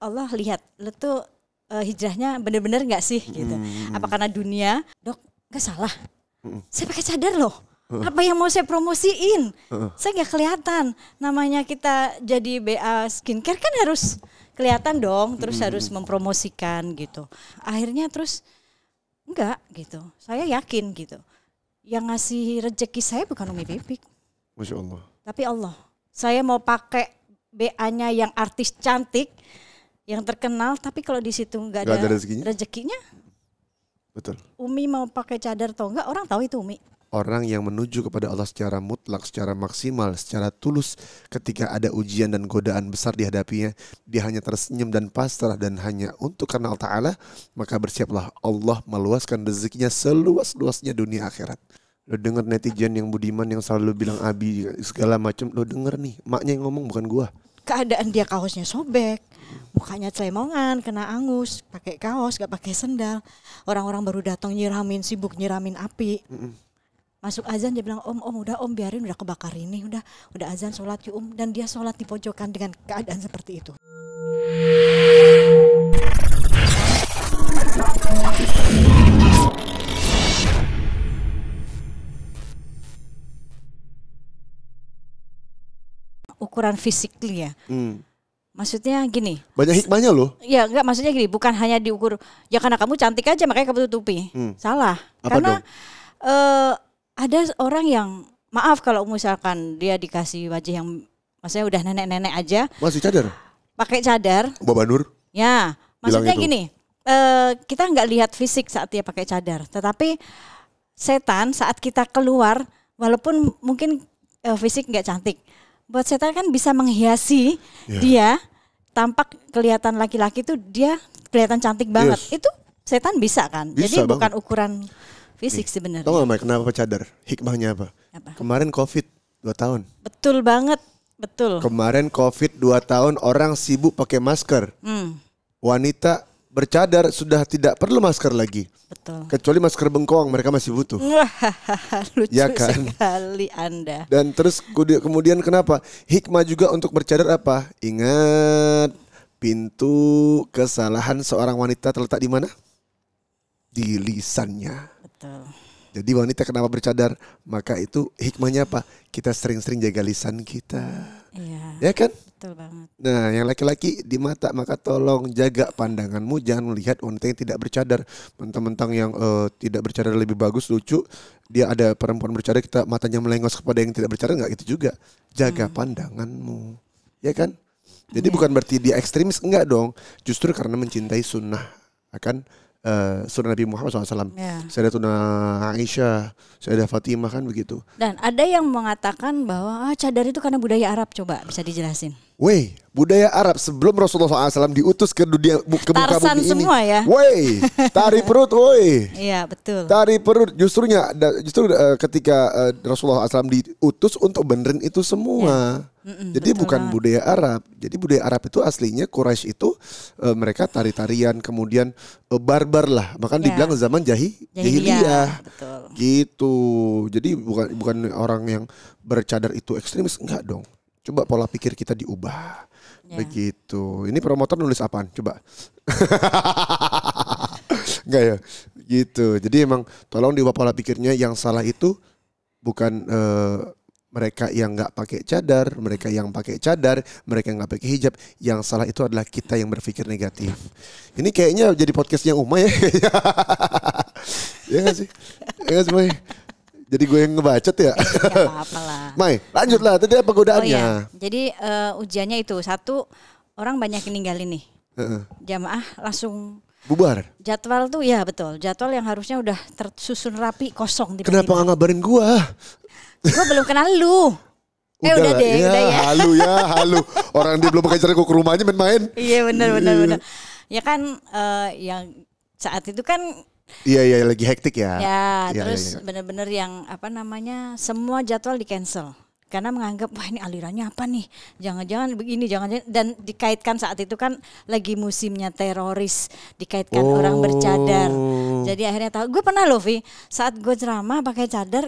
Allah lihat lu tuh hijrahnya bener-bener nggak sih gitu. Apa karena dunia? Dok, nggak salah. Saya pakai cadar loh. Apa yang mau saya promosiin? Saya nggak kelihatan. Namanya kita jadi BA skincare kan harus kelihatan dong. Terus harus mempromosikan gitu. Akhirnya terus enggak gitu. Saya yakin gitu. Yang ngasih rezeki saya bukan Umi Pipik. Masya Allah. Tapi Allah. Saya mau pakai BA-nya yang artis cantik, yang terkenal, tapi kalau di situ nggak ada rezekinya. Betul. Umi mau pakai cadar atau enggak, orang tahu itu Umi. Orang yang menuju kepada Allah secara mutlak, secara maksimal, secara tulus, ketika ada ujian dan godaan besar dihadapinya, dia hanya tersenyum dan pasrah dan hanya untuk karena Allah Ta'ala, maka bersiaplah Allah meluaskan rezekinya seluas-luasnya dunia akhirat. Lo denger netizen yang budiman yang selalu bilang abi segala macam, lo denger nih, maknya yang ngomong bukan gua. Keadaan dia kaosnya sobek, mukanya celemongan, kena angus, pakai kaos, gak pakai sendal. Orang-orang baru datang nyiramin, sibuk nyiramin api. Masuk azan dia bilang, om udah om biarin, udah kebakar ini, udah azan sholat yuk om. Dan dia sholat di pojokan dengan keadaan seperti itu. Ukuran fisikly ya. Maksudnya gini. Banyak hikmahnya loh. Ya enggak, maksudnya gini, bukan hanya diukur ya karena kamu cantik aja makanya kamu tutupi. Salah. Apa karena dong? ada orang yang maaf kalau misalkan dia dikasih wajah yang maksudnya udah nenek-nenek aja. Masih cadar? Pakai cadar. Bapak Nur? Ya, maksudnya gini. Kita nggak lihat fisik saat dia pakai cadar, tetapi setan saat kita keluar walaupun mungkin fisik nggak cantik, buat setan kan bisa menghiasi dia tampak kelihatan laki-laki tuh dia kelihatan cantik banget. Itu setan bisa kan? Bisa jadi bukan banget. ukuran fisik sebenarnya. Tahu gak kenapa cadar? Hikmahnya apa? Kemarin COVID 2 tahun. Betul banget, betul. Kemarin COVID 2 tahun orang sibuk pakai masker. Wanita bercadar sudah tidak perlu masker lagi. Betul. Kecuali masker bengkoang mereka masih butuh. Lucu Ya kan? sekali Anda. Dan terus kemudian kenapa? Hikmah juga untuk bercadar apa? Ingat, pintu kesalahan seorang wanita terletak di mana? Di lisannya. Betul. Jadi wanita kenapa bercadar? Maka itu hikmahnya apa? Kita sering-sering jaga lisan kita. Iya. Ya kan? Betul banget. Nah, yang laki-laki di mata, maka tolong jaga pandanganmu, jangan melihat wanita yang tidak bercadar. Mentang-mentang yang tidak bercadar lebih bagus, lucu. Dia ada perempuan bercadar, kita matanya melengos kepada yang tidak bercadar, enggak gitu juga. Jaga pandanganmu. Ya kan? Jadi bukan berarti dia ekstremis, enggak dong. Justru karena mencintai sunnah akan sunnah Nabi Muhammad SAW. Sayyidatuna Aisyah, Sayyidah Fatimah kan begitu. Dan ada yang mengatakan bahwa cadar itu karena budaya Arab, coba bisa dijelasin. Weh, budaya Arab sebelum Rasulullah SAW diutus ke dunia ke muka bumi ini. Semua ya. Weh, tari perut, woi. Iya betul. Tari perut, justru ketika Rasulullah SAW diutus untuk benerin itu semua. Jadi bukan budaya Arab. Jadi budaya Arab itu aslinya Quraisy itu mereka tari-tarian, kemudian barbar lah. Bahkan dibilang zaman jahiliyah. Betul. Gitu. Jadi bukan orang yang bercadar itu ekstremis, enggak dong. Coba pola pikir kita diubah. Begitu. Ini promotor nulis apaan? Coba. Enggak ya? Gitu. Jadi emang tolong diubah pola pikirnya. Yang salah itu bukan mereka yang nggak pakai cadar, mereka yang pakai cadar, mereka yang nggak pakai hijab. Yang salah itu adalah kita yang berpikir negatif. Ini kayaknya jadi podcastnya Uma ya. Ya nggak sih? Ya nggak sih, Mai? Jadi gue yang ngebacot ya. Gak apa-apa lah. Mai, lanjutlah. Tadi apa godaannya? Oh iya. Jadi ujiannya itu satu, orang banyak yang ninggalin nih. Jamaah langsung bubar. Jadwal tuh ya betul. Jadwal yang harusnya udah tersusun rapi kosong tiba-tiba. Kenapa gak ngabarin gue? Gue belum kenal lu. Udah deh, ya, udah ya. Halu. Orang dia belum pakai cara ke rumahnya main-main. Iya benar. Ya kan yang saat itu kan. Iya lagi hektik ya. Terus benar-benar yang apa namanya semua jadwal di cancel. Karena menganggap wah ini alirannya apa nih, jangan-jangan begini, jangan-jangan, dan dikaitkan saat itu kan lagi musimnya teroris, dikaitkan orang bercadar. Jadi akhirnya tahu, gue pernah loh Vi, saat gue ceramah pakai cadar,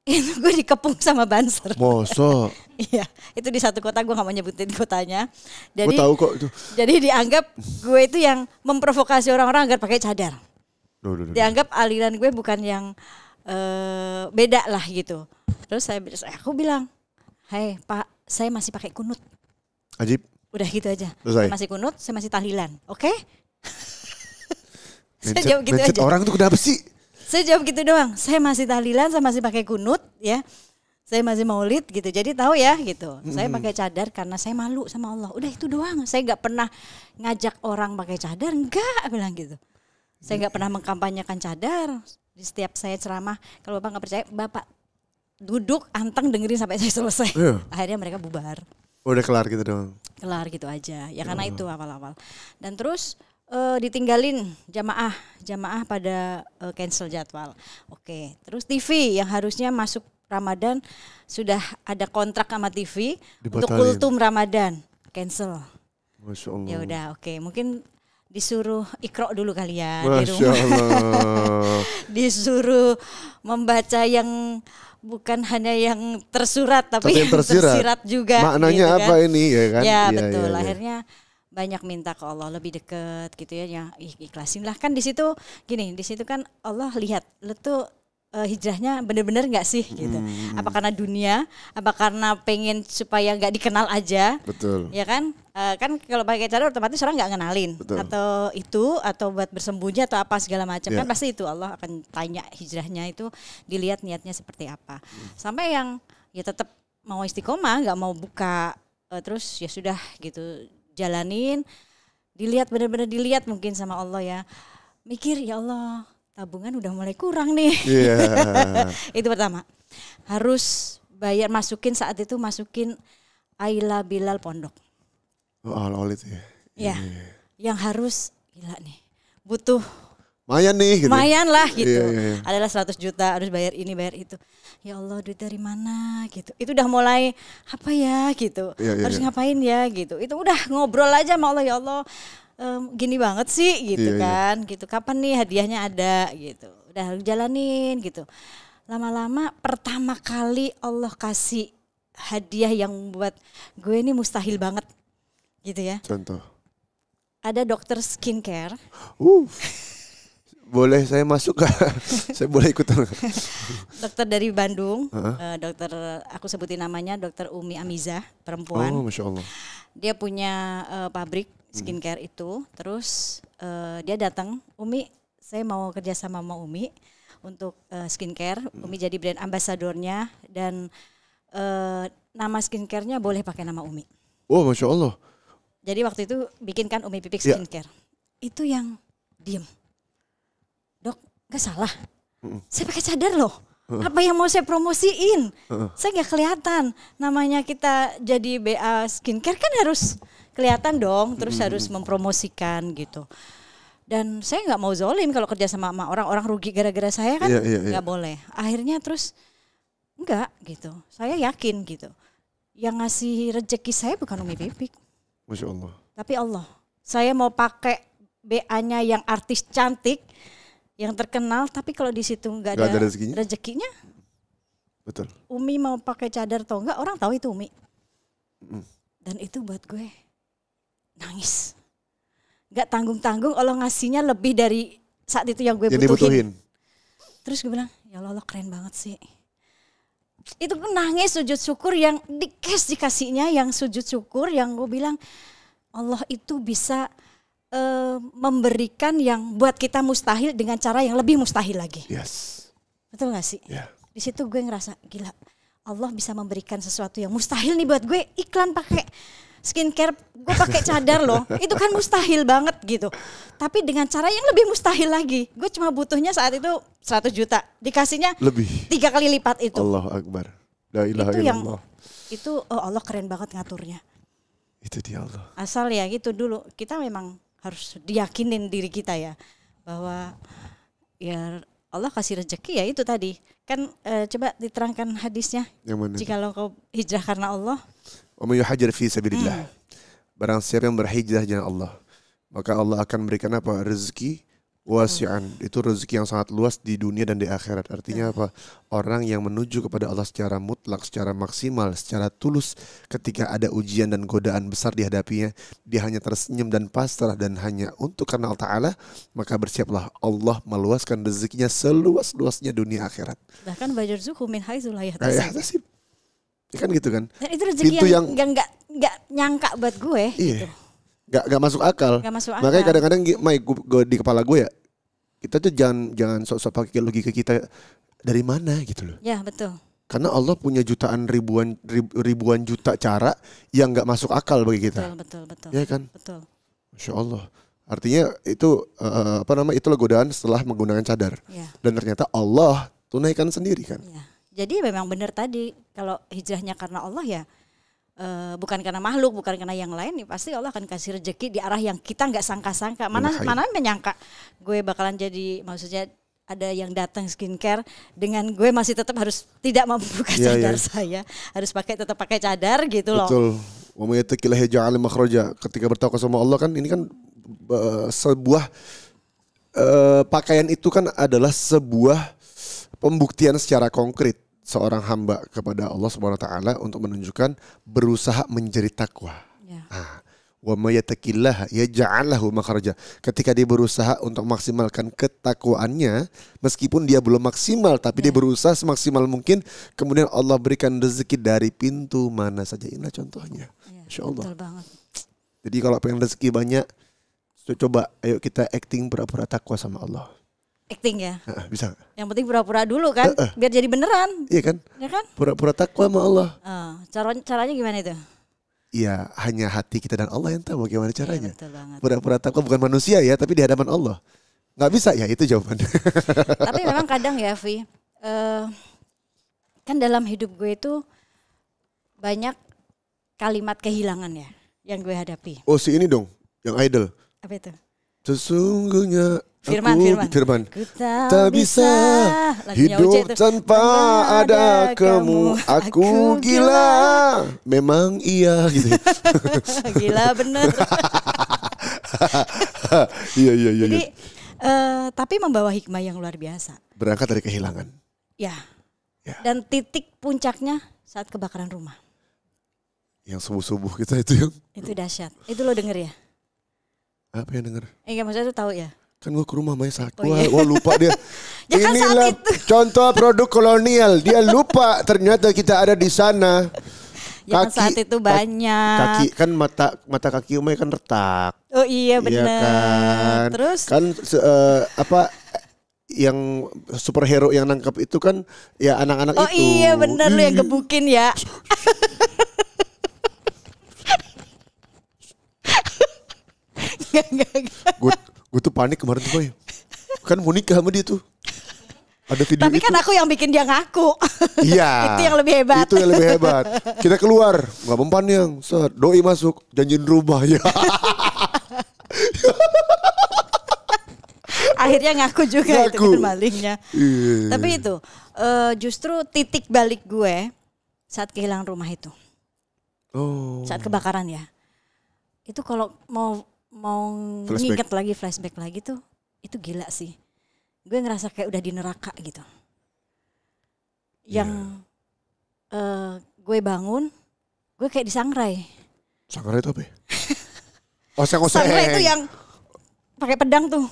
Itu gue dikepung sama Banser. Mosok. Iya, itu di satu kota, gue gak mau nyebutin kotanya. Gue Jadi, tahu kok itu. jadi dianggap gue itu yang memprovokasi orang-orang agar pakai cadar. Dianggap aliran gue bukan yang beda lah gitu. Terus aku bilang, "Hai Pak, saya masih pakai kunut." Ajib. Udah gitu aja. Selesai. Saya masih kunut, saya masih tahlilan. Oke? Saya jawab gitu aja. Orang tuh kenapa sih? Saya jawab gitu doang. Saya masih tahlilan, saya masih pakai kunut ya. Saya masih maulid gitu. Jadi tahu ya gitu. Saya pakai cadar karena saya malu sama Allah. Udah itu doang. Saya nggak pernah ngajak orang pakai cadar, enggak bilang gitu. Saya nggak pernah mengkampanyekan cadar. Di setiap saya ceramah, kalau Bapak nggak percaya, Bapak duduk anteng dengerin sampai saya selesai. Iya. Akhirnya mereka bubar. Udah kelar gitu dong. Kelar gitu aja. Ya karena itu awal-awal. Dan terus ditinggalin jamaah pada cancel jadwal. Oke, terus TV yang harusnya masuk Ramadan sudah ada kontrak sama TV untuk kultum Ramadan, cancel. Masya Allah. Ya udah, oke, mungkin disuruh ikro dulu kalian di Masya rumah. Allah. Disuruh membaca yang bukan hanya yang tersurat tapi yang tersirat juga. Maknanya gitu kan. apa ini ya kan? Ya, Iya, betul. iya. Akhirnya banyak minta ke Allah lebih deket gitu ya, ikhlasin lah kan di situ gini, di situ kan Allah lihat lu tuh hijrahnya bener-bener nggak sih gitu. Apa karena dunia, apa karena pengen supaya nggak dikenal aja, Betul. ya kan? Kan kalau pakai cadar otomatis orang nggak ngenalin, Betul. atau buat bersembunyi atau apa segala macam Ya. kan pasti itu Allah akan tanya hijrahnya itu dilihat niatnya seperti apa. Sampai yang ya tetap mau istiqomah, nggak mau buka, terus ya sudah gitu. Jalanin, dilihat benar-benar dilihat mungkin sama Allah ya. Mikir ya Allah, tabungan udah mulai kurang nih. Iya. Itu pertama. Harus bayar masukin Ayla Bilal pondok. Oh, awal-awal itu ya. Ya. Yang harus gila nih. Butuh Lumayan nih gitu. lumayan lah gitu. Iya. Adalah 100 juta harus bayar ini bayar itu. Ya Allah duit dari mana gitu. Itu udah mulai apa ya gitu. Iya, iya, Harus iya. ngapain ya gitu. Itu udah ngobrol aja sama Allah, ya Allah gini banget sih gitu Iya, iya. kan. Gitu. Kapan nih hadiahnya ada gitu. Udah jalanin gitu. Lama-lama pertama kali Allah kasih hadiah yang buat gue ini mustahil banget gitu ya. Contoh. Ada dokter skincare. Boleh saya masuk gak? Saya boleh ikutan. Dokter dari Bandung, dokter aku sebutin namanya dokter Umi Amiza, perempuan. Oh, Masya Allah. Dia punya pabrik skincare itu, terus dia datang, Umi, saya mau kerja sama Umi untuk skincare. Umi jadi brand ambasadornya dan nama skincarenya boleh pakai nama Umi. Oh, Masya Allah. Jadi waktu itu bikinkan Umi Pipik Ya. Skincare. Itu yang diem. Dok, gak salah. Saya pakai cadar loh. Apa yang mau saya promosiin? Saya gak kelihatan. Namanya kita jadi BA Skincare kan harus kelihatan dong. Terus harus mempromosikan gitu. Dan saya gak mau zolim kalau kerja sama orang-orang rugi gara-gara saya kan. Iya. Gak boleh. Akhirnya terus enggak gitu. Saya yakin gitu. Yang ngasih rezeki saya bukan Umi Pipik. Masya Allah. Tapi Allah, saya mau pakai BA-nya yang artis cantik, yang terkenal, tapi kalau di situ nggak ada rezekinya, betul. Umi mau pakai cadar atau enggak, orang tahu itu Umi. Dan itu buat gue nangis. Nggak tanggung-tanggung Allah ngasihnya lebih dari saat itu yang gue butuhin. Terus gue bilang, ya Allah keren banget sih. Itu nangis sujud syukur yang dikasihnya, yang sujud syukur yang gue bilang Allah itu bisa memberikan yang buat kita mustahil dengan cara yang lebih mustahil lagi. Yes. Betul gak sih? Yeah. Di situ gue ngerasa gila, Allah bisa memberikan sesuatu yang mustahil nih buat gue. Iklan pakai skincare, gue pakai cadar loh, itu kan mustahil banget gitu. Tapi dengan cara yang lebih mustahil lagi. Gue cuma butuhnya saat itu 100 juta, dikasihnya lebih 3 kali lipat itu. Allahu Akbar. La ilaha Itu yang illallah. itu Allah keren banget ngaturnya. Itu dia Allah. Asal ya gitu dulu, kita memang harus diyakinin diri kita ya bahwa ya Allah kasih rezeki ya itu tadi. Kan coba diterangkan hadisnya. Yang mana? Jikalau kau hijrah karena Allah, Wa may yuhajir fi sabilillah. Barang siapa yang berhijrah jalan Allah, maka Allah akan memberikan apa? Rezeki wasi'an. Itu rezeki yang sangat luas di dunia dan di akhirat. Artinya apa? Orang yang menuju kepada Allah secara mutlak, secara maksimal, secara tulus, ketika ada ujian dan godaan besar dihadapinya, dia hanya tersenyum dan pasrah dan hanya untuk karena Allah Ta'ala, maka bersiaplah Allah meluaskan rezekinya seluas-luasnya dunia akhirat. Bahkan wajarzuqhu min haitsu la yahtasib. Kan gitu kan? Dan itu rezeki yang nggak nyangka buat gue. Iya. Gitu. Gak masuk akal. Makanya kadang-kadang di kepala gue ya, kita tuh jangan sok-sok pakai logika kita dari mana gitu loh. Ya betul. Karena Allah punya jutaan ribuan juta cara yang gak masuk akal bagi kita. Betul. Ya kan? Betul. Masya Allah. Artinya itu itulah godaan setelah menggunakan cadar. Ya. Dan ternyata Allah tunaikan sendiri kan. Ya. Jadi memang benar tadi kalau hijrahnya karena Allah ya. Bukan karena makhluk, bukan karena yang lain, pasti Allah akan kasih rezeki di arah yang kita nggak sangka-sangka. Mana menyangka gue bakalan jadi, maksudnya ada yang datang skincare dengan gue masih tetap harus tidak membuka cadar saya, harus tetap pakai cadar gitu loh. Betul. Wa may yattaqillaha yaj'al makhraja. Ketika bertakwa sama Allah kan ini kan sebuah pakaian itu kan adalah sebuah pembuktian secara konkret seorang hamba kepada Allah Subhanahu wa taala untuk menunjukkan berusaha menjadi takwa. Ya. Wa may yattaqillaha yaj'al lahu makhraja. Ketika dia berusaha untuk maksimalkan ketakwaannya, meskipun dia belum maksimal tapi dia berusaha semaksimal mungkin, kemudian Allah berikan rezeki dari pintu mana saja. Inilah contohnya. Ya, Insyaallah. betul banget. Jadi kalau pengen rezeki banyak, coba ayo kita acting pura-pura takwa sama Allah. Acting ya. Bisa gak? Yang penting pura-pura dulu kan, biar jadi beneran. Iya kan? Ya kan? Pura-pura takwa sama Allah. Caranya gimana itu? Iya, hanya hati kita dan Allah yang tahu bagaimana caranya. Betul banget. Pura-pura takwa bukan manusia ya, tapi di hadapan Allah. Nggak bisa ya, itu jawabannya. Tapi memang kadang ya, Vi, kan dalam hidup gue itu banyak kalimat kehilangan ya yang gue hadapi. Oh, si ini dong, yang idol. Apa itu? Sesungguhnya Firman. Ku tak bisa hidup tanpa ada kamu. Aku gila. Memang iya gitu. Gila bener. Iya. Jadi tapi membawa hikmah yang luar biasa. Berangkat dari kehilangan. Ya. Dan titik puncaknya saat kebakaran rumah. Yang subuh-subuh kita itu yang. Itu dahsyat. Itu lo denger ya? Apa yang denger? Maksudnya lo tahu ya? Kan gue ke rumah Maisa, wah lupa dia. Ya kan inilah contoh produk kolonial. Dia lupa ternyata kita ada di sana. Ya kan saat itu banyak. Kaki kan mata kaki Umay kan retak. Oh iya benar. Iya kan. Terus kan yang superhero yang nangkap itu kan ya anak-anak itu. Oh iya benar, lu yang gebukin ya. Gue tuh panik kemarin tuh Boy. Kan mau nikah sama dia tuh. Ada video tapi itu. Kan aku yang bikin dia ngaku. Iya. Itu yang lebih hebat. Itu yang lebih hebat. Kita keluar, nggak mempan yang doi masuk, janjiin rumah ya. Akhirnya ngaku juga itu kan malingnya. Yeah. Tapi itu justru titik balik gue saat kehilangan rumah itu. Oh. Saat kebakaran ya. Itu kalau mau nginget lagi, flashback lagi tuh, itu gila sih. Gue ngerasa kayak udah di neraka gitu. Yang gue bangun, gue kayak disangrai. Sangrai itu apa ya? Oh, sangrai itu yang pakai pedang tuh.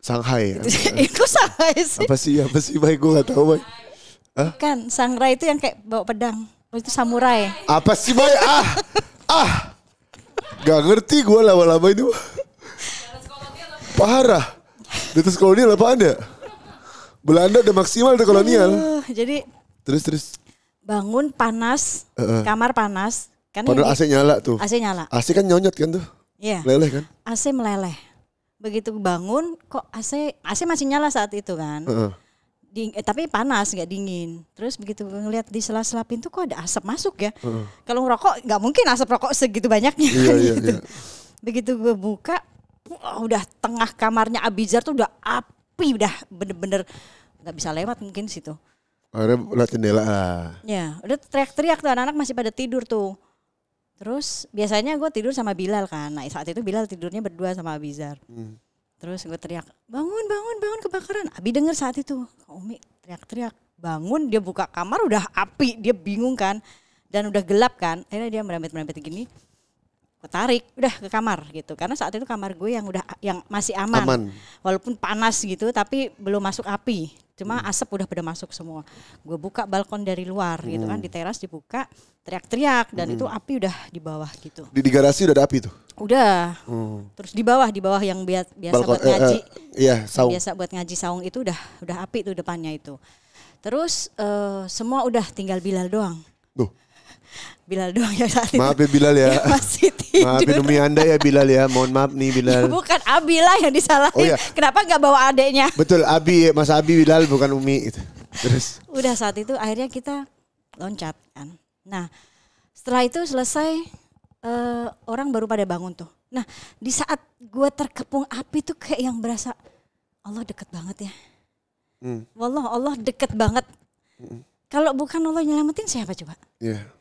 Shanghai. Itu Shanghai sih. Apa sih, Bay? Gue gak tahu, Bay. Kan, sangrai itu yang kayak bawa pedang. Oh, itu samurai. Apa sih, Bay? Gak ngerti gue lama-lama ini. Parah. Di atas kolonial apa ada? Belanda udah maksimal tuh kolonial. Jadi terus bangun panas, kamar panas. Kan padahal AC nyala tuh. AC nyala. AC kan nyonyot kan tuh. Iya. Meleleh kan? AC meleleh. Begitu bangun kok AC masih nyala saat itu kan. Tapi panas nggak dingin. Terus begitu ngeliat di sela-sela pintu kok ada asap masuk ya. Kalau ngerokok nggak mungkin asap rokok segitu banyaknya. Iya. Begitu gue buka, udah tengah kamarnya Abizar tuh udah api, udah bener-bener nggak bisa lewat mungkin situ. Akhirnya lihat jendela. Ya, udah teriak-teriak tuh anak-anak masih pada tidur tuh. Terus biasanya gue tidur sama Bilal kan. Nah saat itu Bilal tidurnya berdua sama Abizar. Terus gue teriak, bangun, bangun, bangun kebakaran. Abi denger saat itu, Umi teriak-teriak, bangun, dia buka kamar udah api, dia bingung kan. Dan udah gelap kan, akhirnya dia merembet-merembet gini. Gue tarik, udah ke kamar gitu. Karena saat itu kamar gue yang masih aman. Walaupun panas gitu, tapi belum masuk api. Cuma asap udah pada masuk semua. Gue buka balkon dari luar gitu kan, di teras dibuka, teriak-teriak. Dan itu api udah di bawah gitu. Di garasi udah ada api tuh? Udah. Terus di bawah yang biasa balkon, buat ngaji. Iya, saung. Biasa buat ngaji saung itu udah api tuh depannya itu. Terus semua udah tinggal Bilal doang. Bilal doang yang saat itu. Maaf ya Bilal ya. Masih tidur. Maafin Umi Anda ya Bilal ya. Mohon maaf nih Bilal. Ya, bukan Abi lah yang disalahin. Oh, iya. Kenapa nggak bawa adeknya? Betul, Abi, Mas Abi Bilal bukan Umi. Terus. Udah saat itu akhirnya kita loncat kan. Nah setelah itu selesai orang baru pada bangun tuh. Nah di saat gue terkepung api tuh kayak yang berasa Allah deket banget ya. Wallah Allah deket banget. Kalau bukan Allah nyelamatin siapa coba? Iya.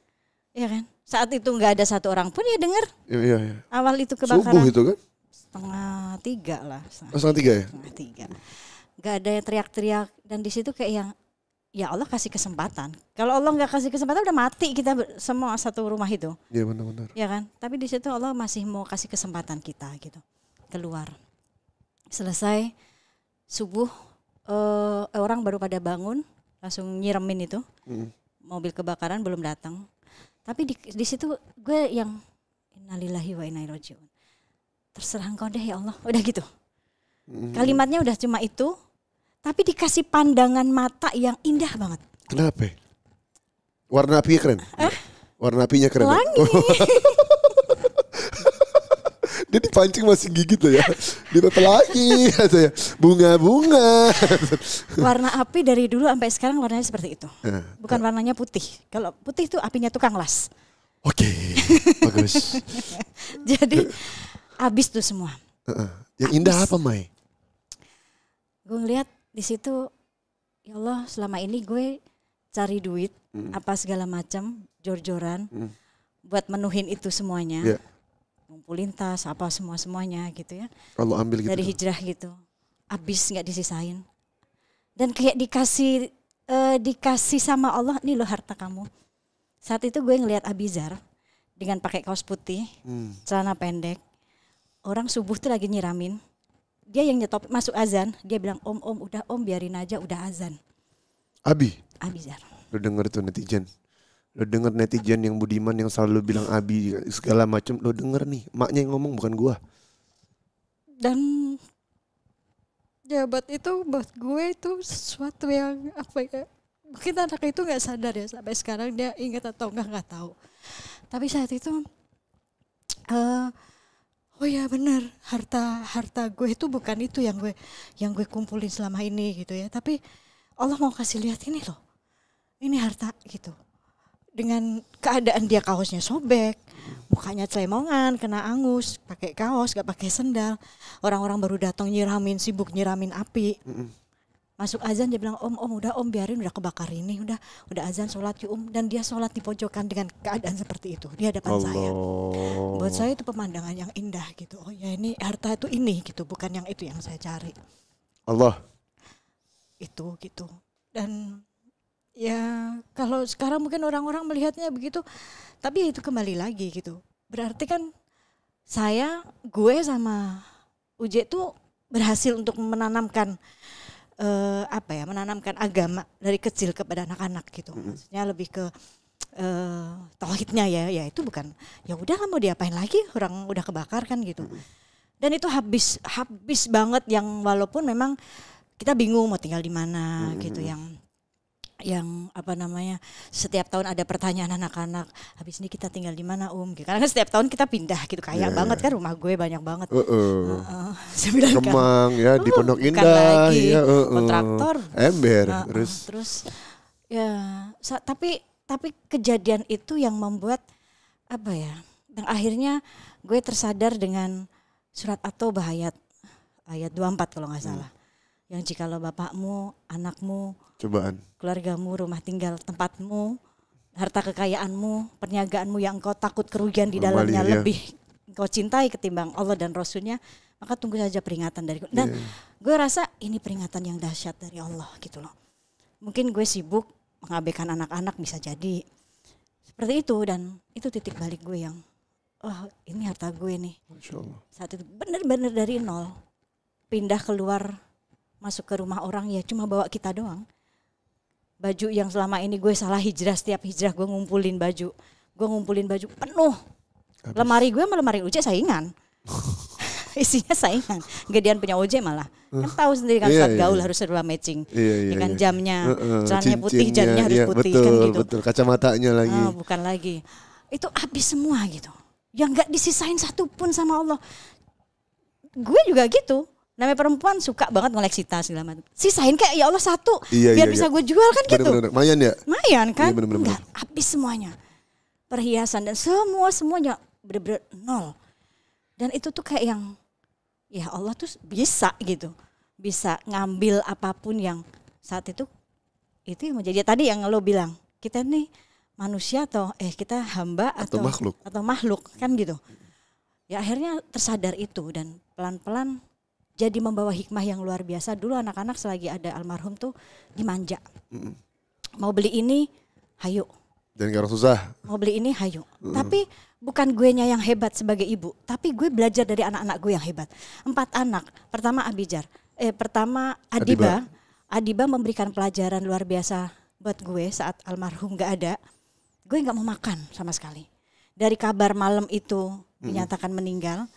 Iya kan? Saat itu nggak ada satu orang pun ya dengar. Iya. Awal itu kebakaran. Subuh itu kan? 2:30 lah. 2:30 ya? 2:30. Gak ada yang teriak-teriak dan di situ kayak yang ya Allah kasih kesempatan. Kalau Allah nggak kasih kesempatan udah mati kita semua satu rumah itu. Iya benar-benar. Ya kan? Tapi di situ Allah masih mau kasih kesempatan kita gitu. Keluar. Selesai subuh orang baru pada bangun langsung nyiremin itu. Mobil kebakaran belum datang. Tapi di situ gue yang innalillahi wa inna ilaihi rajiun. Terserah engkau deh ya Allah. Udah gitu. Kalimatnya udah cuma itu. Tapi dikasih pandangan mata yang indah banget. Kenapa? Warna apinya keren? Warna apinya keren? Pelangi. Dia dipancing masih gigit loh ya. Pelangi katanya. Bunga-bunga. Warna api dari dulu sampai sekarang warnanya seperti itu. Bukan warnanya putih. Kalau putih itu apinya tukang las. Oke, bagus. Jadi habis tuh semua. Yang indah apa, Mai? Gue ngeliat di situ, ya Allah selama ini gue cari duit, apa segala macam, jor-joran, buat menuhin itu semuanya. Yeah. Ngumpulin tas, apa semuanya gitu ya. Allah ambil gitu. Dari hijrah gitu, habis nggak disisain. Dan kayak dikasih sama Allah, nih lo harta kamu. Saat itu gue ngelihat Abizar dengan pakai kaos putih, celana pendek. Orang subuh tuh lagi nyiramin. Dia yang nyetop masuk azan, dia bilang om udah om biarin aja udah azan. Abizar. Lo denger tuh netizen. Lo denger netizen yang budiman yang selalu bilang Abi segala macam. Lo denger nih, maknya yang ngomong bukan gua. Dan jabat itu buat gue itu sesuatu yang apa ya? Mungkin anak itu nggak sadar ya sampai sekarang dia ingat atau nggak tahu. Tapi saat itu, oh ya benar harta gue itu bukan itu yang gue kumpulin selama ini gitu ya. Tapi Allah mau kasih lihat ini loh, ini harta gitu. Dengan keadaan dia kaosnya sobek, mukanya celemongan, kena angus, pakai kaos, gak pakai sendal. Orang-orang baru datang sibuk nyiramin api. Masuk azan dia bilang om udah om biarin udah kebakar ini, udah azan sholat yuk dan dia sholat di pojokan dengan keadaan seperti itu di hadapan saya. Buat saya itu pemandangan yang indah gitu. Oh ya ini harta itu ini gitu, bukan yang itu yang saya cari. Allah. Itu gitu. Dan ya kalau sekarang mungkin orang-orang melihatnya begitu, tapi itu kembali lagi gitu. Berarti kan gue sama Uje tuh berhasil untuk menanamkan menanamkan agama dari kecil kepada anak-anak gitu. Maksudnya lebih ke tauhidnya ya itu bukan ya udahlah mau diapain lagi orang udah kebakar kan gitu. Dan itu habis banget yang walaupun memang kita bingung mau tinggal di mana gitu yang apa namanya setiap tahun ada pertanyaan anak-anak habis ini kita tinggal di mana gitu. Karena kan setiap tahun kita pindah gitu kaya banget kan rumah gue banyak banget. Kemang ya di Pondok Indah lagi, kontraktor ember terus ya tapi kejadian itu yang membuat apa ya yang akhirnya gue tersadar dengan surat At-Taubah ayat 24 kalau nggak salah. Yang jikalau bapakmu, anakmu, cobaan, keluargamu, rumah tinggal tempatmu, harta kekayaanmu, perniagaanmu yang engkau takut kerugian di dalamnya lebih engkau cintai ketimbang Allah dan Rasulnya, maka tunggu saja peringatan dariku. Dan gue rasa ini peringatan yang dahsyat dari Allah gitu loh. Mungkin gue sibuk mengabaikan anak-anak bisa jadi seperti itu, dan itu titik balik gue yang ini harta gue nih. Masya Allah. Saat itu benar-benar dari nol, pindah keluar masuk ke rumah orang ya cuma bawa kita doang. Baju yang selama ini gue salah hijrah, setiap hijrah gue ngumpulin baju penuh. Habis. Lemari gue sama lemari Uje saingan. Isinya saingan. Gedean punya Uje malah. Kan tahu sendiri kan saat gaul harus serba matching. Ya kan jamnya, celananya putih, jamnya harus putih betul, kan gitu. Betul, kacamatanya lagi. Bukan lagi. Itu habis semua gitu. Yang gak disisain satu pun sama Allah. Gue juga gitu. Namanya perempuan suka banget ngoleksi tas segala macam. Sisain kayak ya Allah satu biar bisa gue jual kan gitu. Bener-bener. Mayan ya? Mayan kan? Iya, bener-bener. Enggak, habis semuanya. Perhiasan dan semuanya bener-bener nol. Dan itu tuh kayak yang ya Allah tuh bisa gitu. Bisa ngambil apapun yang saat itu yang menjadi tadi yang lo bilang. Kita nih manusia atau kita hamba atau makhluk kan gitu. Ya akhirnya tersadar itu dan pelan-pelan jadi membawa hikmah yang luar biasa. Dulu anak-anak selagi ada almarhum tuh dimanja. Mau beli ini, hayo. Dan gak susah. Mau beli ini, hayo. Tapi bukan guenya yang hebat sebagai ibu. Tapi gue belajar dari anak-anak gue yang hebat. 4 anak. Pertama Adiba. Adiba memberikan pelajaran luar biasa buat gue saat almarhum gak ada. Gue gak mau makan sama sekali. Dari kabar malam itu dinyatakan meninggal.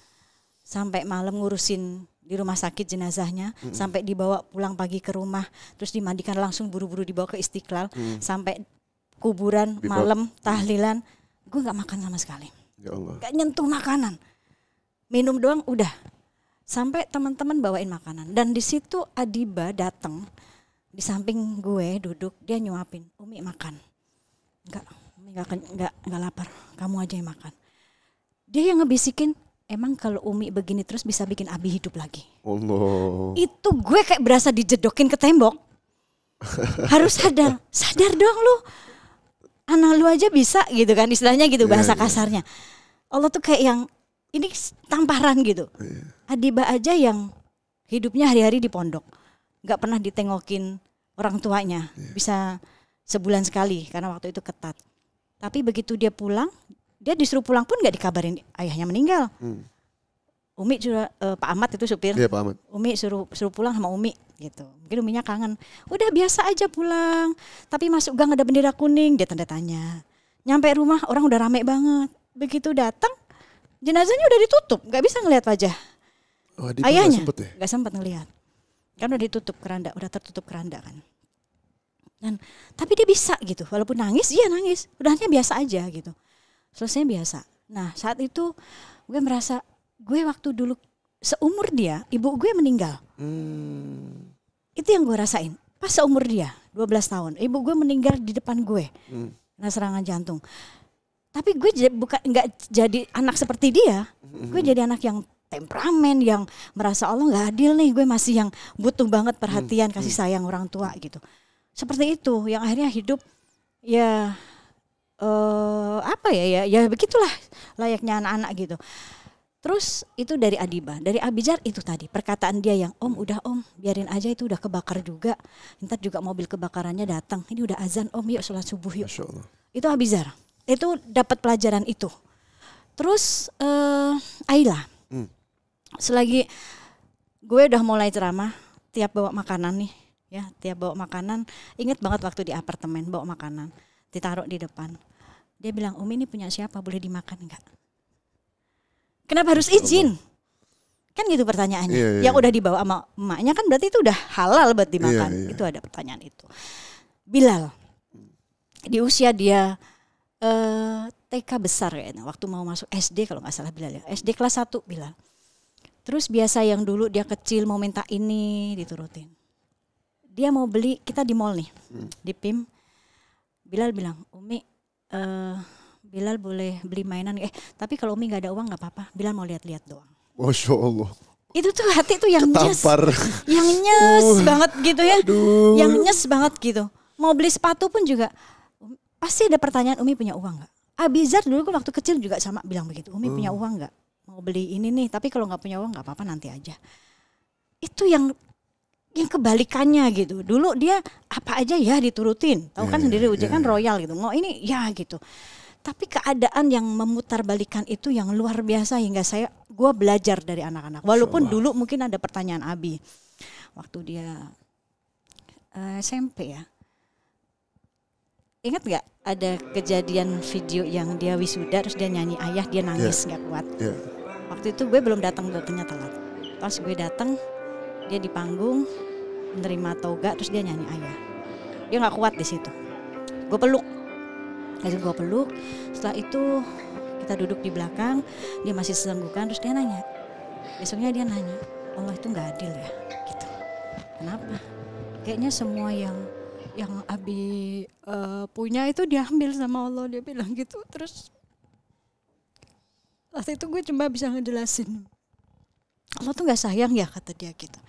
Sampai malam ngurusin di rumah sakit jenazahnya, sampai dibawa pulang pagi ke rumah, terus dimandikan langsung buru-buru dibawa ke Istiqlal, sampai kuburan malam tahlilan, gue nggak makan sama sekali, nggak nyentuh makanan, minum doang udah, sampai teman-teman bawain makanan, dan di situ Adiba datang di samping gue duduk, dia nyuapin, Umi makan, nggak lapar, kamu aja yang makan, dia yang ngebisikin. Emang kalau Umi begini terus bisa bikin Abi hidup lagi. Allah. Itu gue kayak berasa dijedokin ke tembok. Harus sadar dong lu. Anak lu aja bisa gitu kan, istilahnya gitu bahasa kasarnya. Allah tuh kayak yang ini tamparan gitu. Adiba aja yang hidupnya hari-hari di pondok, nggak pernah ditengokin orang tuanya, bisa sebulan sekali karena waktu itu ketat. Tapi begitu dia pulang. Dia disuruh pulang pun gak dikabarin ayahnya meninggal. Umi suruh Pak Ahmad itu supir. Iya, Pak Ahmad. Umi suruh pulang sama Umi gitu. Mungkin Uminya kangen. Udah biasa aja pulang. Tapi masuk gang ada bendera kuning, dia tanda tanya. Nyampe rumah orang udah rame banget. Begitu datang jenazahnya udah ditutup, gak bisa ngelihat wajah ayahnya. Gak sempet ngelihat. Kan udah ditutup keranda, udah tertutup keranda kan. Dan tapi dia bisa gitu. Walaupun nangis, iya nangis. Udahnya biasa aja gitu. Selesai biasa. Nah saat itu gue merasa gue waktu dulu seumur dia, ibu gue meninggal. Itu yang gue rasain. Pas seumur dia, 12 tahun. Ibu gue meninggal di depan gue. Nah serangan jantung. Tapi gue nggak jadi anak seperti dia. Gue jadi anak yang temperamen, yang merasa Allah nggak adil nih. Gue masih yang butuh banget perhatian, kasih sayang orang tua gitu. Seperti itu, yang akhirnya hidup ya... ya begitulah layaknya anak-anak gitu. Terus itu dari Adiba, dari Abijar itu tadi perkataan dia yang udah biarin aja itu udah kebakar juga, ntar juga mobil kebakarannya datang, ini udah azan yuk sholat subuh yuk. Itu Abizar, itu dapat pelajaran itu. Terus Ayla, selagi gue udah mulai ceramah, tiap bawa makanan nih, ya tiap bawa makanan, inget banget waktu di apartemen bawa makanan, ditaruh di depan. Dia bilang, Umi ini punya siapa, boleh dimakan enggak? Kenapa harus izin? Kan gitu pertanyaannya. Yang udah dibawa sama emaknya kan berarti itu udah halal buat dimakan. Itu ada pertanyaan itu. Bilal, di usia dia TK besar kayaknya, waktu mau masuk SD kalau gak salah Bilal ya. SD kelas 1 Bilal. Terus biasa yang dulu dia kecil mau minta ini diturutin. Dia mau beli, kita di mall nih, di PIM. Bilal bilang, Umi, Bilal boleh beli mainan. Tapi kalau Umi nggak ada uang nggak apa-apa. Bilal mau lihat-lihat doang. Masya Allah. Itu tuh hati tuh yang nyes, banget gitu ya. Yang nyes banget gitu. Mau beli sepatu pun juga pasti ada pertanyaan, Umi punya uang nggak? Abizar dulu kan waktu kecil juga sama bilang begitu. Umi punya uang nggak? mau beli ini nih, tapi kalau nggak punya uang nggak apa-apa nanti aja. Itu yang kebalikannya gitu. Dulu dia apa aja ya diturutin. Tahu kan sendiri Uje kan royal gitu. Mau ini ya gitu. Tapi keadaan yang memutarbalikan itu yang luar biasa hingga gue belajar dari anak-anak. Walaupun dulu mungkin ada pertanyaan Abi waktu dia SMP ya. Ingat nggak ada kejadian video yang dia wisuda terus dia nyanyi ayah, dia nangis nggak kuat. Waktu itu gue belum datang, datangnya telat. Pas gue datang dia di panggung menerima toga terus dia nyanyi ayah. Dia nggak kuat di situ. Gue peluk. Setelah itu kita duduk di belakang, dia masih sesenggukan terus dia nanya. Besoknya dia nanya, Allah itu nggak adil ya, gitu. Kenapa? Kayaknya semua yang Abi punya itu diambil sama Allah, dia bilang gitu. Terus waktu itu gue cuma bisa ngejelasin, Allah tuh nggak sayang ya, kata dia gitu.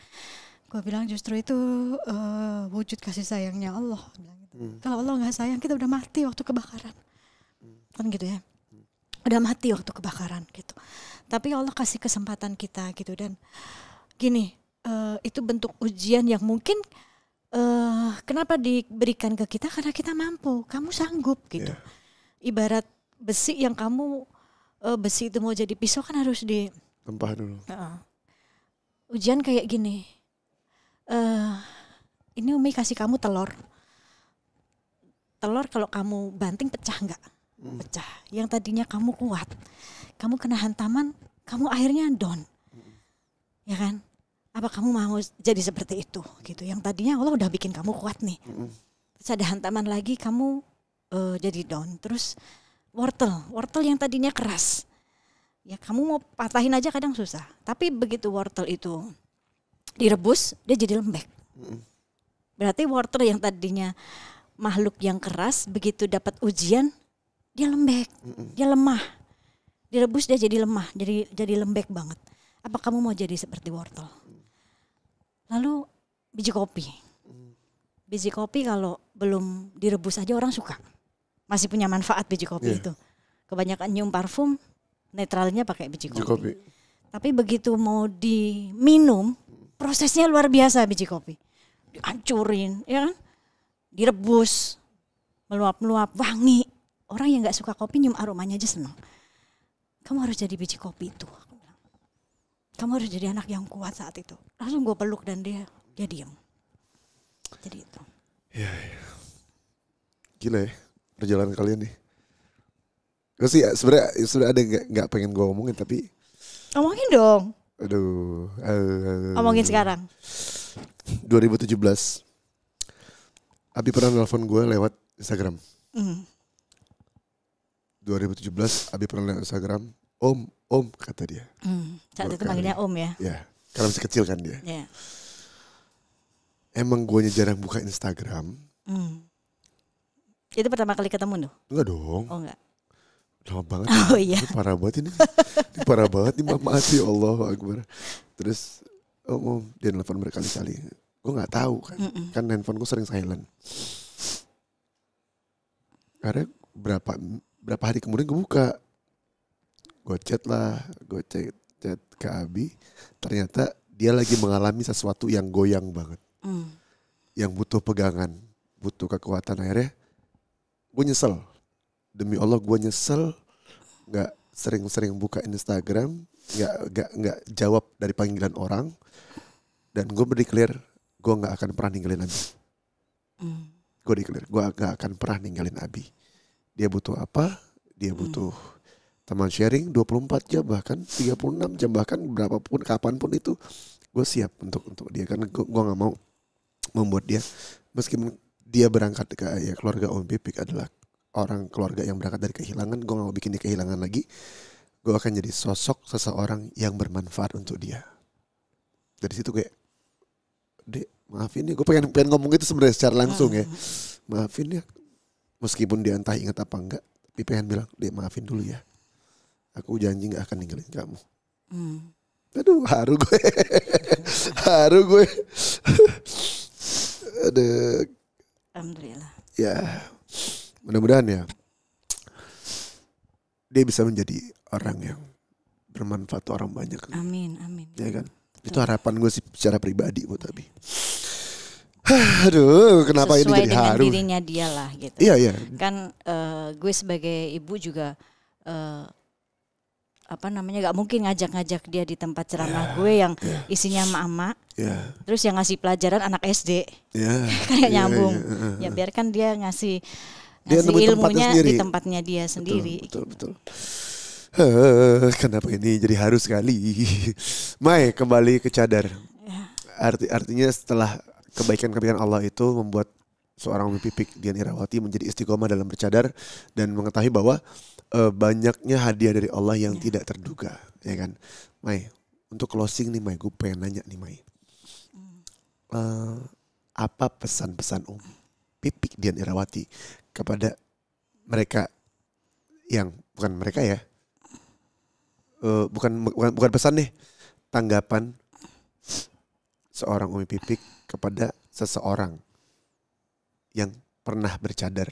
Gue bilang justru itu wujud kasih sayangnya Allah. Kalau Allah nggak sayang kita udah mati waktu kebakaran, kan gitu ya. Udah mati waktu kebakaran gitu. Tapi Allah kasih kesempatan kita gitu, dan gini, itu bentuk ujian yang mungkin kenapa diberikan ke kita, karena kita mampu, kamu sanggup gitu. Ibarat besi yang kamu besi itu mau jadi pisau kan harus tempah dulu. Ujian kayak gini, ini Umi kasih kamu telur kalau kamu banting pecah nggak? Pecah. Yang tadinya kamu kuat, kamu kena hantaman, kamu akhirnya down, ya kan? Apa kamu mau jadi seperti itu gitu? Yang tadinya Allah udah bikin kamu kuat nih, terus ada hantaman lagi kamu jadi down. Terus wortel yang tadinya keras, ya kamu mau patahin aja kadang susah. Tapi begitu wortel itu direbus, dia jadi lembek. Berarti wortel yang tadinya makhluk yang keras, begitu dapat ujian dia lembek, dia lemah. Direbus dia jadi lemah, jadi lembek banget. Apa kamu mau jadi seperti wortel? Lalu biji kopi. Biji kopi kalau belum direbus aja orang suka. Masih punya manfaat biji kopi itu. Kebanyakan nyium parfum, netralnya pakai biji kopi. Tapi begitu mau diminum, prosesnya luar biasa biji kopi. Dihancurin, ya kan? Direbus, meluap-meluap, wangi. Orang yang gak suka kopi nyium aromanya aja senang. Kamu harus jadi biji kopi itu. Kamu harus jadi anak yang kuat saat itu. Langsung gue peluk dan dia diam. Jadi itu. Ya. Gila ya perjalanan kalian nih. Gue sih sebenarnya ada nggak pengen gue omongin tapi. Ngomongin dong. Aduh. Ngomongin sekarang. 2017. Abi pernah nelfon gue lewat Instagram. 2017 Abi pernah lewat Instagram. Om kata dia. Saat itu manggilnya Om ya. Ya, karena masih kecil kan dia. Yeah. Emang guanya jarang buka Instagram. Itu pertama kali ketemu tuh? Enggak dong. Oh enggak. Lama banget. Oh iya. Ini parah banget ini. Ini parah banget nih, maaf ya Allah Akbar. Terus Om dia nelfon berkali-kali. Gue nggak tahu kan. Kan handphone gue sering silent. Karena berapa hari kemudian gue buka. Gue chat ke Abi. Ternyata dia lagi mengalami sesuatu yang goyang banget. Yang butuh pegangan, butuh kekuatan. Akhirnya gue nyesel. Demi Allah gue nyesel gak sering-sering buka Instagram, gak jawab dari panggilan orang. Dan gue berdeklar gue gak akan pernah ninggalin Abi. Gue declare gue gak akan pernah ninggalin Abi. Dia butuh apa? Dia butuh teman sharing 24 jam bahkan 36 jam bahkan berapapun kapanpun itu gue siap untuk dia, karena gue gak mau membuat dia, meskipun dia berangkat ke keluarga Om Pipik adalah orang keluarga yang berangkat dari kehilangan, gue gak mau bikin dia kehilangan lagi. Gue akan jadi sosok seseorang yang bermanfaat untuk dia. Dari situ kayak, Dek maafin ya, gue pengen ngomong itu sebenarnya secara langsung ya, maafin ya, meskipun dia entah ingat apa enggak, tapi pengen bilang, Dek maafin dulu ya, aku janji gak akan ninggalin kamu. Aduh haru gue. Haru gue. Aduh. Alhamdulillah. Ya mudah-mudahan ya dia bisa menjadi orang yang bermanfaat untuk orang banyak. Amin, amin. Ya kan? Itu harapan gue sih secara pribadi buat Abi. Aduh, kenapa Sesuai ini jadi dengan haru? dirinya dia lah gitu. Iya, iya. Kan gue sebagai ibu juga gak mungkin ngajak-ngajak dia di tempat ceramah gue yang isinya emak-emak. Terus yang ngasih pelajaran anak SD. Kayak nyambung. Ya biarkan dia ngasih ilmunya di tempatnya dia sendiri. Betul. Kenapa ini jadi haru sekali? Mai, kembali ke cadar. Artinya setelah kebaikan-kebaikan Allah itu membuat seorang Umi Pipik Dian Irawati menjadi istiqomah dalam bercadar dan mengetahui bahwa banyaknya hadiah dari Allah yang tidak terduga, ya kan? Mai, untuk closing nih Mai, gue pengen nanya nih Mai. Apa pesan-pesan Umi Pipik Dian Irawati kepada mereka yang bukan mereka ya? Bukan pesan nih, tanggapan seorang Umi Pipik kepada seseorang yang pernah bercadar.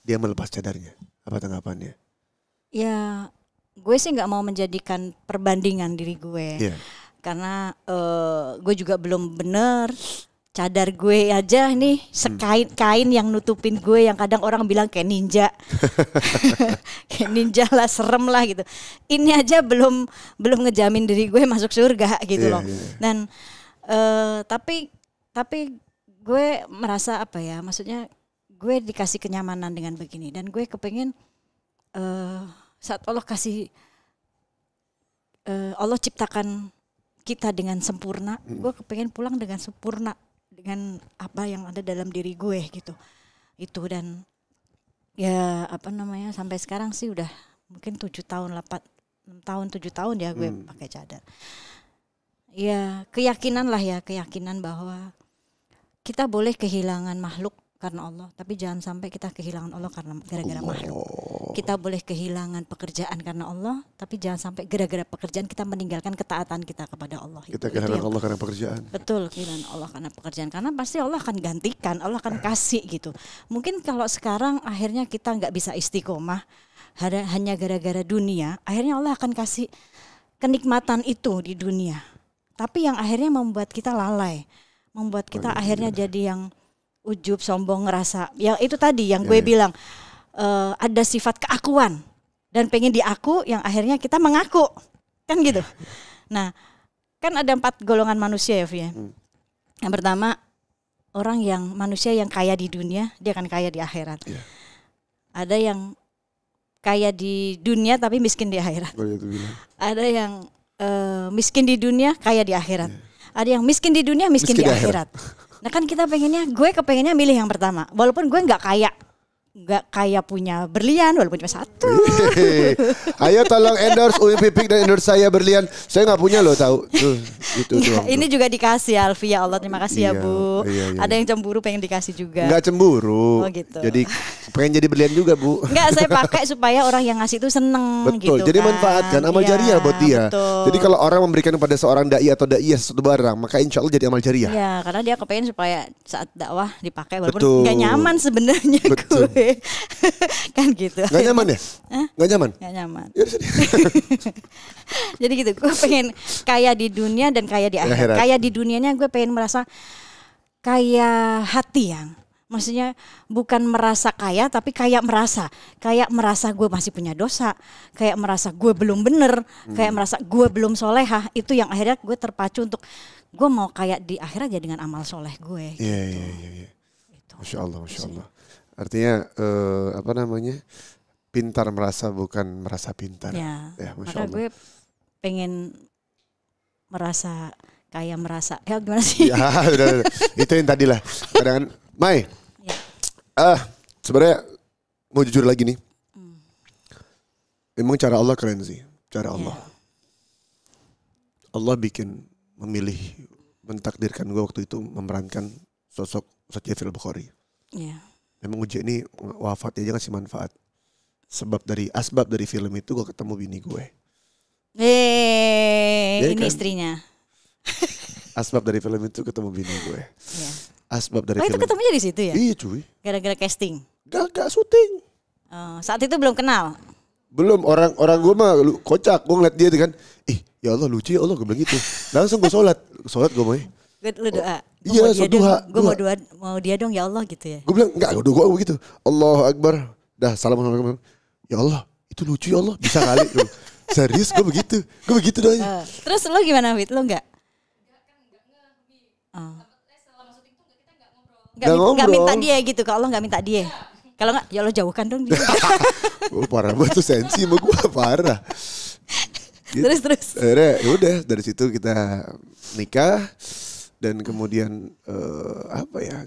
Dia melepas cadarnya. Apa tanggapannya? Ya, gue sih nggak mau menjadikan perbandingan diri gue. Karena gue juga belum bener. Cadar gue aja nih kain yang nutupin gue yang kadang orang bilang kayak ninja. Kayak ninja lah, serem lah gitu. Ini aja belum ngejamin diri gue masuk surga gitu loh. Dan tapi gue merasa apa ya, maksudnya gue dikasih kenyamanan dengan begini dan gue kepengen saat Allah kasih Allah ciptakan kita dengan sempurna, gue kepengen pulang dengan sempurna dengan apa yang ada dalam diri gue gitu. Itu dan ya sampai sekarang sih udah mungkin 7 tahun 7 tahun ya gue pakai cadar. Ya keyakinan bahwa kita boleh kehilangan makhluk karena Allah, tapi jangan sampai kita kehilangan Allah karena gara-gara makhluk. Kita boleh kehilangan pekerjaan karena Allah, tapi jangan sampai gara-gara pekerjaan kita meninggalkan ketaatan kita kepada Allah. Kita kehilangan Allah karena pekerjaan. Betul, kehilangan Allah karena pekerjaan, karena pasti Allah akan gantikan, Allah akan kasih gitu. Mungkin kalau sekarang akhirnya kita nggak bisa istiqomah hanya gara-gara dunia, akhirnya Allah akan kasih kenikmatan itu di dunia. Tapi yang akhirnya membuat kita lalai, membuat kita akhirnya jadi yang ujub, sombong, ngerasa. Ya itu tadi yang gue bilang ada sifat keakuan dan pengen diaku yang akhirnya kita mengaku. Kan gitu. Nah, kan ada 4 golongan manusia ya, Fia. Yang pertama, manusia yang kaya di dunia, dia akan kaya di akhirat. Ada yang kaya di dunia tapi miskin di akhirat. Ada yang miskin di dunia, kaya di akhirat. Ada yang miskin di dunia, miskin di akhirat. Nah kan kita gue kepengennya milih yang pertama. Walaupun gue nggak kaya punya berlian, walaupun cuma 1. Ayo tolong endorse Umi Pipik dan endorse saya berlian. Saya nggak punya loh, tahu. Itu ini juga dikasih Alfi, ya Allah, terima kasih ya Bu. Ada yang cemburu pengen dikasih juga. Nggak cemburu. Oh gitu. Jadi pengen jadi berlian juga Bu. Nggak, saya pakai supaya orang yang ngasih itu seneng. Betul. Gitu jadi kan. manfaatkan amal jariah buat dia. Betul. Jadi kalau orang memberikan kepada seorang dai atau daiyah sesuatu barang, maka insya Allah jadi amal jariah. Ya, karena dia kepengen supaya saat dakwah dipakai walaupun nggak nyaman sebenarnya gue. Kan gitu. Gak nyaman ya? Gak nyaman? Gak nyaman. Jadi gitu, gue pengen kaya di dunia dan kaya di akhirat. Kaya di dunianya gue pengen merasa kaya hati yang, maksudnya bukan merasa kaya tapi kayak merasa gue masih punya dosa, kayak merasa gue belum bener, kayak merasa gue belum solehah. Itu yang akhirnya gue terpacu untuk gue mau kaya di akhirat ya dengan amal soleh gue. Iya. Masya Allah. Artinya pintar merasa bukan merasa pintar. Ya Masya maka Allah. gue pengen merasa kayak merasa ya gimana sih? Ya udah. Itu yang tadi lah. Kadang Mai. Sebenarnya mau jujur lagi nih. Memang cara Allah keren sih. Cara Allah. Allah memilih, mentakdirkan gue waktu itu memerankan sosok Ustaz Jafir Al-Bukhari. Iya. Memang Uji ini wafatnya aja ngasih manfaat. Asbab dari film itu gue ketemu bini gue. Ini kan? istrinya. Asbab dari film itu ketemu bini gue. Iya. Asbab dari itu film. ketemunya di situ ya? Iya cuy. Gara-gara casting. Gak syuting. Saat itu belum kenal. Belum, orang gue mah kocak. Gue ngeliat dia tuh kan, ya Allah lucu ya Allah, gue bilang gitu. Langsung gue sholat gue mau. Lu doa. Iya, duha. Gue mau dia dong ya Allah gitu ya. Gue bilang enggak, gue begitu. Allahu Akbar. Dah Assalamualaikum. Ya Allah, itu lucu ya Allah, bisa kali. Serius gue begitu doanya. Terus lo gimana Wit? Lo enggak? Enggak minta dia gitu. Kalau Allah enggak minta dia. Kalau enggak, ya Allah jauhkan dong dia. Parah banget tuh sensi sama gue, parah. Gitu. Terus. Akhirnya ya udah dari situ kita nikah dan kemudian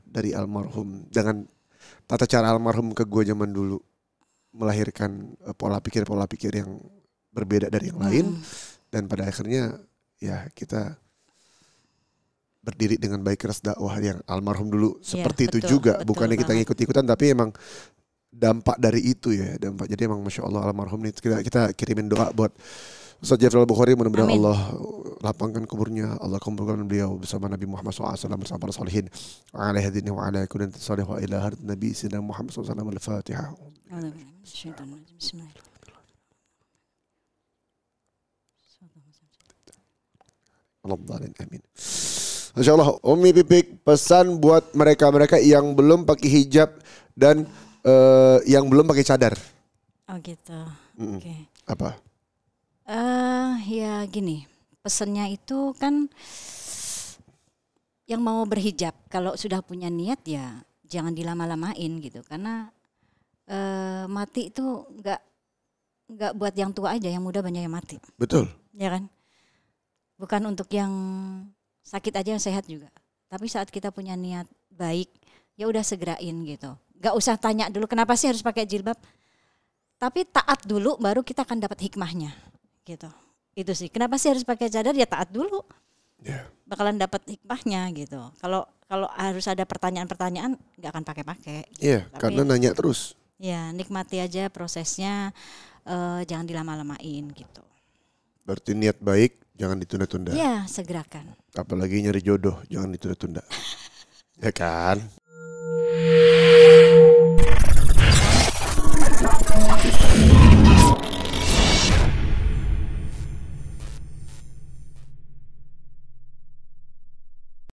dari almarhum dengan tata cara almarhum ke gue zaman dulu melahirkan pola pikir yang berbeda dari yang lain dan pada akhirnya ya kita berdiri dengan baik keras dakwah yang almarhum dulu seperti itu juga, bukannya kita ngikut-ikutan tapi emang dampak dari itu ya, jadi emang Masya Allah almarhum nih kita kirimin doa buat Ustaz Jafar Al-Bukhari, mudah-mudahan Allah lapangkan kuburnya, Allah kumpulkan beliau bersama Nabi Muhammad SAW bersama para salihin wa ala hadini wa ala kullin salih wa ila hadat Nabi Sayyidina Muhammad SAW. Al-Fatihah. Amin. Masya Allah, Umi Pipik pesan buat mereka-mereka yang belum pakai hijab dan yang belum pakai cadar. Oh gitu. Oke. Apa? Ya gini, pesannya itu kan yang mau berhijab kalau sudah punya niat ya jangan dilama-lamain gitu, karena mati itu nggak buat yang tua aja, yang muda banyak yang mati. Betul. Ya kan? Bukan untuk yang sakit aja, yang sehat juga. Tapi saat kita punya niat baik, ya udah segerain gitu. Gak usah tanya dulu kenapa sih harus pakai jilbab. Tapi taat dulu baru kita akan dapat hikmahnya gitu. Itu sih. Kenapa sih harus pakai cadar? Ya taat dulu. Yeah. Bakalan dapat hikmahnya gitu. Kalau harus ada pertanyaan-pertanyaan gak akan pakai-pakai. Iya, gitu. karena nanya terus. Ya, nikmati aja prosesnya, jangan dilama-lamain gitu. Berarti niat baik jangan ditunda-tunda. Ya, segerakan. Apalagi nyari jodoh jangan ditunda-tunda. Ya kan?